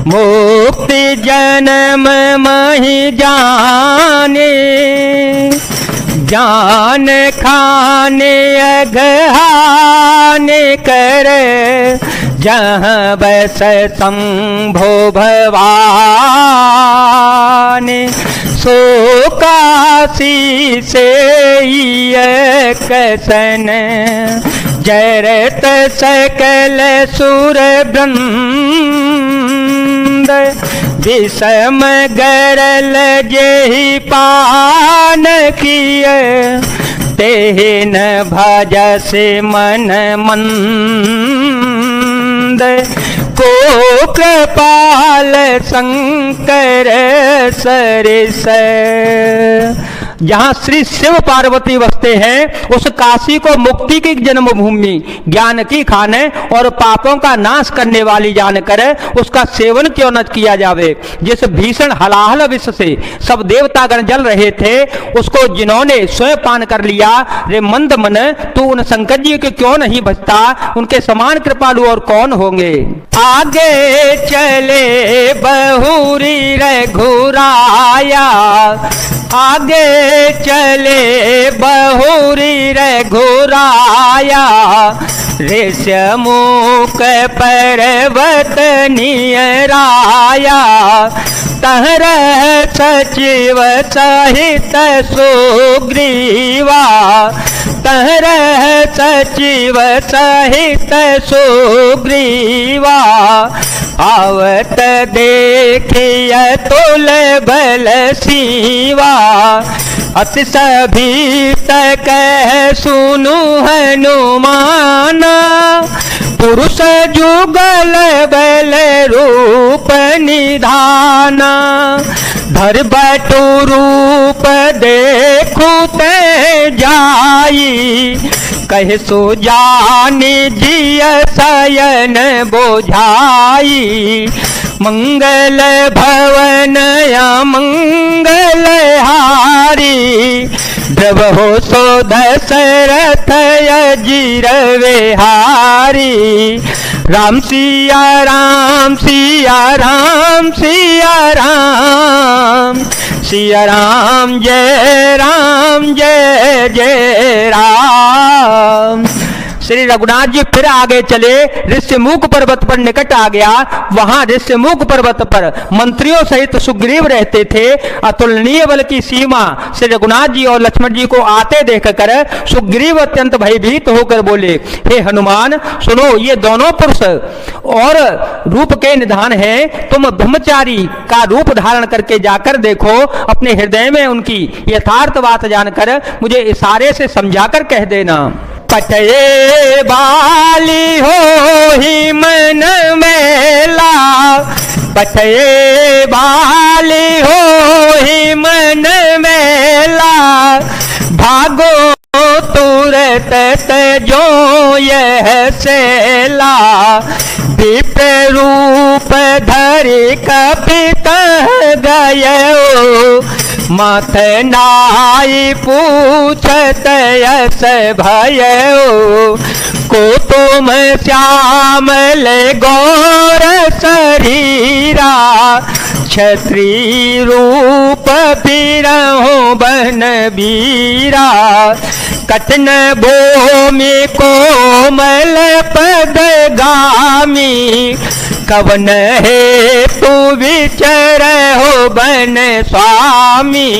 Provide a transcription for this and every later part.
मुक्ति जन्म मही जाने, ज्ञान खाने अगहाने कर, जहाँ बस शंभो भवान। सो काशी से कसन, जरत सकल सुर वृंद, विषम गरल जेहि पान किय, तेन भजस मन मंद। को कृपाल शंकर सरिस, जहाँ श्री शिव पार्वती बसते हैं उस काशी को मुक्ति की जन्मभूमि, ज्ञान की खान और पापों का नाश करने वाली जानकर उसका सेवन क्यों न किया जावे। जिस भीषण हलाहल विष से सब देवतागण जल रहे थे, उसको जिन्होंने स्वयं पान कर लिया, रे मंद मन तू उन शंकर जी के क्यों नहीं बचता, उनके समान कृपालु और कौन होंगे। आगे चले बहुरी रघुराया, आगे चले बहुरी रघुराया, ऋष्यमुख पर्वत नियराया, तहर सचिव सहित सुग्रीवा, तहर सचिव सहित सुग्रीवा, आवत देखिय तुल बल सीवा, अति सभीत कह सुनु हनुमाना, पुरुष जुगल बल रूप निधाना, धर बटु रूप देखु ते जाई, कह सो जानी जिय शयन बोझाई, मंगल भवन मंगल हारी, द्रवहो सो दशरथ अजीर विहारी, राम सिया राम सिया राम सिया राम, सिया राम जय जय राम। श्री रघुनाथ जी फिर आगे चले, ऋष्यमुख पर्वत पर निकट आ गया। वहां ऋष्यमुख पर्वत पर मंत्रियों सहित सुग्रीव रहते थे। अतुलनीय बल की सीमा श्री रघुनाथ जी और लक्ष्मण जी को आते देखकर सुग्रीव अत्यंत भयभीत होकर बोले, हे हनुमान सुनो, ये दोनों पुरुष और रूप के निधान हैं। तुम ब्रह्मचारी का रूप धारण करके जाकर देखो, अपने हृदय में उनकी यथार्थ बात जानकर मुझे इशारे से समझाकर कह देना। पटये बाली हो ही मन मेला, पटये बाली हो ही मन मेला, भागो तुरत जो यह सेला, विप्र रूप धरि कपित गयो, माथ नाई पूछत यस भयो, को तुम श्यामल गौर शरीरा, क्षत्रि रूप फिरहु बन बीरा, कठिन भूमि कोमल पद गामी, कवन है तू विचरहु बन स्वामी,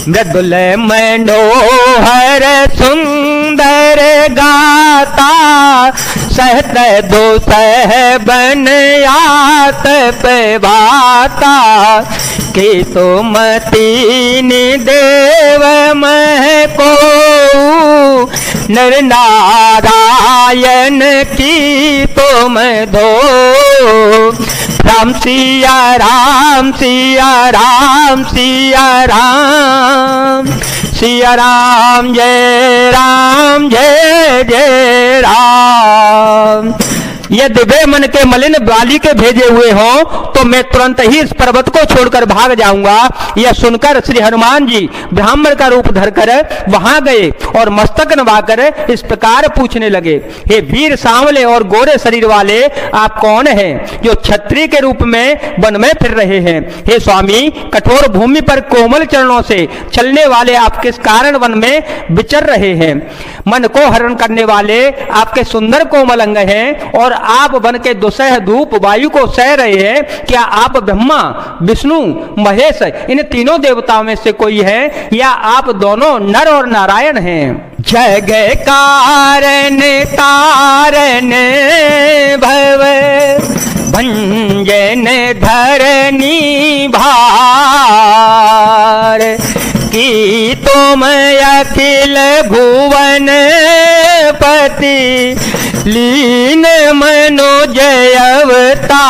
मृदुल मनोहर सुंदर गाता, सहत दोसह बन आत पाता, कि तुम तीन देव मह को नर नारायण की तुम दो, राम सिया राम सिया राम सिया राम, सिया राम जय जय राम। यदि वे मन के मलिन बाली के भेजे हुए हों तो मैं तुरंत ही इस पर्वत को छोड़कर भाग जाऊंगा। यह सुनकर श्री हनुमान जी ब्राह्मण का रूप धरकर वहां गए और मस्तक नवाकर इस प्रकार पूछने लगे, हे वीर सांवले और गोरे शरीर वाले, आप कौन हैं जो क्षत्रिय के रूप में वन में फिर रहे हैं? हे स्वामी, कठोर भूमि पर कोमल चरणों से चलने वाले आप किस कारण वन में विचर रहे हैं? मन को हरण करने वाले आपके सुंदर कोमल अंग हैं और आप वन के दुसह धूप वायु को सह रहे हैं। क्या आप ब्रह्मा, विष्णु, महेश इन तीनों देवताओं में से कोई है या आप दोनों नर और नारायण हैं? जग कारण तारण भव भंजन धरनी भार की तुम अखिल भुवन पति लीन मनोजय अवतार।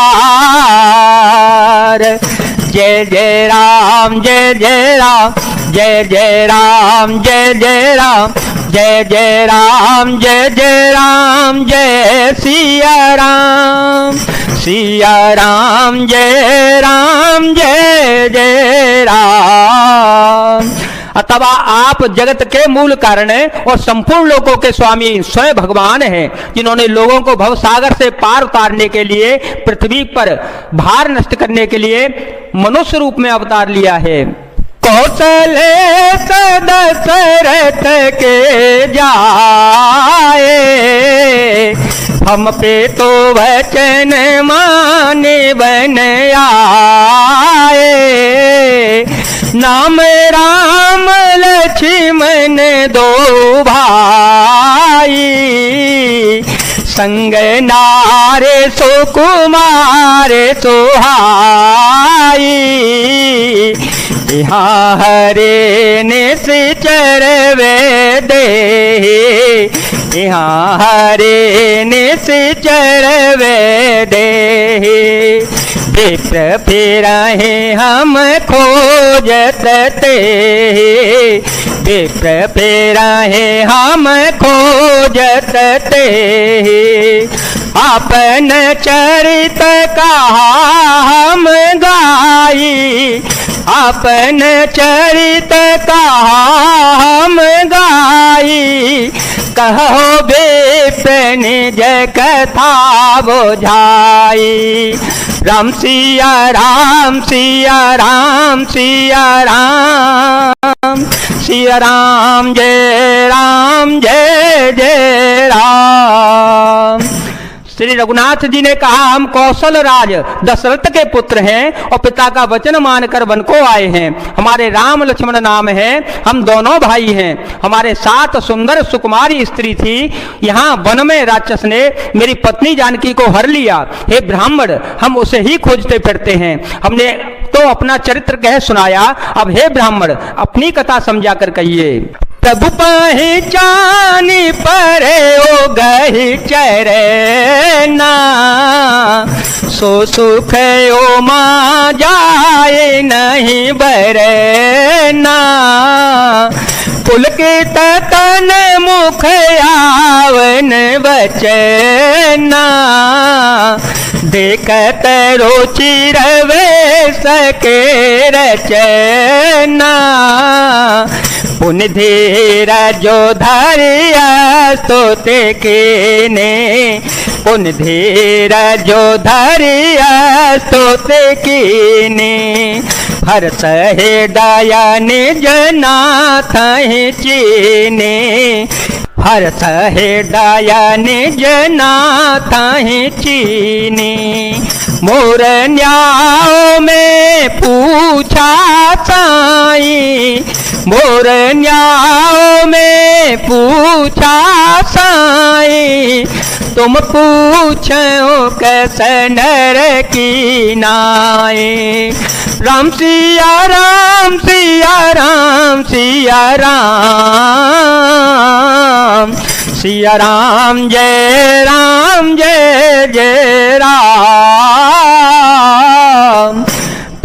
जय जय राम, जय जय राम, जय जय राम, जय जय राम, जय जय राम, जय जय राम, जय सिया राम, सिया राम, जय राम, जय जय राम। अथवा आप जगत के मूल कारण और संपूर्ण लोगों के स्वामी स्वयं भगवान हैं, जिन्होंने लोगों को भवसागर से पार उतारने के लिए पृथ्वी पर भार नष्ट करने के लिए मनुष्य रूप में अवतार लिया है। कौशल दशरथ के जाए, हम पे तो वचन माने बन आए। नाम राम लक्ष्मण दो भाई, संग नारे सुकुमार सुहाई। यहाँ हरे निश्चर वेदे, यहाँ हरे निश्चर वेदे। विप्र फिरहि हम खोजत ते, विप्र फिरहि हम खोजत ते। अपन चरित कहा हम गाई, अपन चरित कहा हम गाई। कहो विपिन जय कथा बुझाई। राम सिया राम, सिया राम, सिया राम, सिया राम, जय राम, जय जय राम। श्री रघुनाथ जी ने कहा, हम कौशल राज दशरथ के पुत्र हैं और पिता का वचन मानकर वन को आए हैं। हमारे राम लक्ष्मण नाम है, हम दोनों भाई हैं। हमारे साथ सुंदर सुकुमारी स्त्री थी। यहाँ वन में राक्षस ने मेरी पत्नी जानकी को हर लिया। हे ब्राह्मण, हम उसे ही खोजते फिरते हैं। हमने तो अपना चरित्र कह सुनाया, अब हे ब्राह्मण अपनी कथा समझा कर कहिए। प्रभु पहचानी परे ओ गही चरना, सो सुख ओ माँ जाए नहीं बरना। पुलकित तन मुख आवन बचना, देखत रोचि रवे सके रचना। पुन धीरा जो धरिया स्तोते के ने, पुन धीरा जो धरिया स्तोते की ने। हर सहे दया निज नाथ चीने, हर सहे दया निज नाथ चीने। मोर न्याओ में पूछा साई, मोर न्याओ में पूछा साई। तुम पूछो कैसे नर की नाई। राम सिया राम, सिया राम, सिया राम, सिया राम, जय राम, जय जय राम।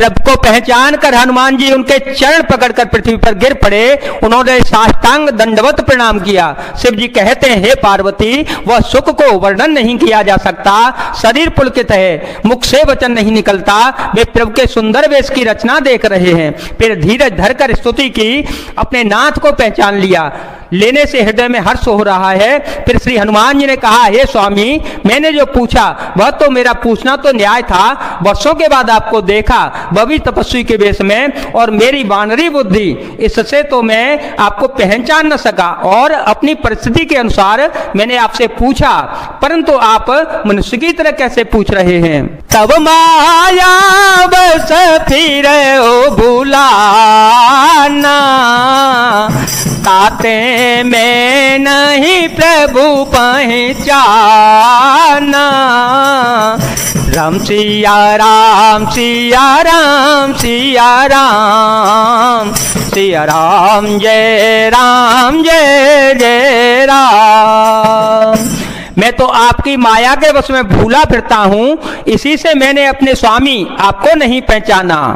प्रभु को पहचान कर हनुमान जी उनके चरण पकड़कर पृथ्वी पर गिर पड़े। उन्होंने साष्टांग दंडवत प्रणाम किया। शिव जी कहते हैं, हे पार्वती, वह सुख को वर्णन नहीं किया जा सकता। शरीर पुलकित है, मुख से वचन नहीं निकलता। वे प्रभु के सुंदर वेश की रचना देख रहे हैं। फिर धीरज धरकर स्तुति की, अपने नाथ को पहचान लिया। लेने से हृदय में हर्ष हो रहा है। फिर श्री हनुमान जी ने कहा, हे स्वामी, मैंने जो पूछा वह तो मेरा पूछना तो न्याय था। वर्षों के बाद आपको देखा, वह भी तपस्वी के वेश में, और मेरी वानरी बुद्धि, इससे तो मैं आपको पहचान न सका और अपनी परिस्थिति के अनुसार मैंने आपसे पूछा, परंतु आप मनुष्य की तरह कैसे पूछ रहे हैं? तब माया बस फिर भूलाना, ताते में नहीं प्रभु पहचाना। राम सिया राम सिया राम सिया राम, सिया राम जय जय राम। मैं तो आपकी माया के वश में भूला फिरता हूं, इसी से मैंने अपने स्वामी आपको नहीं पहचाना।